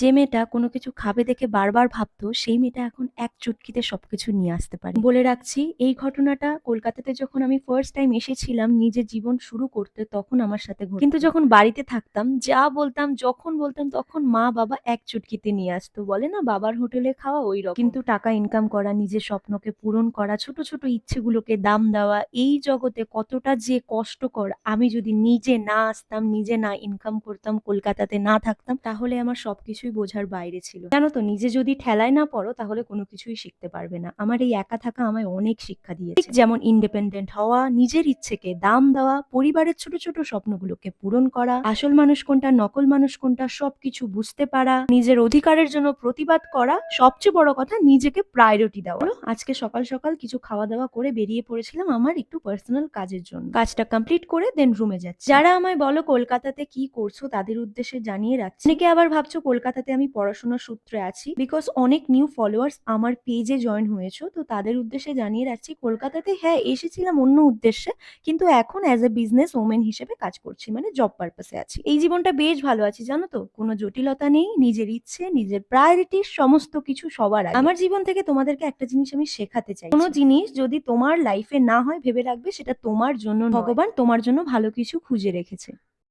যে মেয়েটা কোনো কিছু খাবে দেখে বারবার ভাবতো, সেই মেয়েটা এখন এক চুটকিতে সবকিছু নিয়ে আসতে পারে। বলে রাখছি, এই ঘটনাটা কলকাতাতে যখন আমি ফার্স্ট টাইম এসেছিলাম নিজের জীবন শুরু করতে, তখন আমার সাথে ঘটতো। কিন্তু যখন বাড়িতে থাকতাম, যা বলতাম, যখন বলতাম, তখন মা বাবা এক চুটকিতে নিয়ে আসতো। বলে না, বাবার হোটেলে খাওয়া ওই রকম। কিন্তু টাকা ইনকাম করা, নিজের স্বপ্নকে পূরণ করা, ছোট ছোট ইচ্ছেগুলোকে দাম দেওয়া, এই জগতে কতটা যে কষ্টকর, আমি যদি নিজে না আসতাম, নিজে না ইনকাম করতাম, কলকাতাতে না থাকতাম, তাহলে আমার সবকিছুই বোঝার বাইরে ছিল। জানো তো, নিজে যদি ঠেলায় না পড়ো তাহলে কোনো কিছুই শিখতে পারবে না। আমার এই একা থাকা আমায় অনেক শিক্ষা দিয়েছে। ঠিক যেমন ইন্ডিপেন্ডেন্ট হওয়া, নিজের ইচ্ছেকে দাম দেওয়া, পরিবারের ছোট ছোট স্বপ্নগুলোকে পূরণ করা, আসল মানুষ কোনটা নকল মানুষ কোনটা সবকিছু বুঝতে পারা, নিজের অধিকারের জন্য প্রতিবাদ করা, সবচেয়ে বড় কথা নিজেকে প্রায়োরিটি দেওয়া। বলো, আজকে সকাল সকাল কিছু খাওয়া দাওয়া করে বেরিয়ে পড়েছিলাম আমার একটু পার্সোনাল কাজের জন্য। কাজটা কমপ্লিট করে দেন রুমে যাচ্ছি। যারা আমায় বলো কলকাতাতে কি করছো, তাদের উদ্দেশ্যে জানিয়ে রাখছি। অনেকে আবার ভাবছো কলকাতাতে আমি পড়াশোনার সূত্রে আছি, বিকজ অনেক নিউ ফলোয়ার্স আমার পেজে জয়েন হয়েছো, তো তাদের উদ্দেশ্যে জানিয়ে রাখছি কলকাতাতে হ্যাঁ এসেছিলাম অন্য উদ্দেশ্যে, কিন্তু এখন অ্যাজ এ বিজনেস ওমেন হিসেবে কাজ করছি, মানে জব পারপাসে আছি। এই জীবনটা বেশ ভালো আছি জানো তো, কোনো জটিলতা নেই, নিজের ইচ্ছে, নিজের প্রায়োরিটি, সমস্ত কিছু সবার আগে। আমার জীবন থেকে তোমাদেরকে একটা জিনিস আমি শেখাতে চাই, কোনো জিনিস যদি তোমার লাইফে না হয় ভেবে রাখবে সেটা তোমার জন্য নয়, ভগবান তোমার জন্য ভালো কিছু খুঁজে রেখেছে।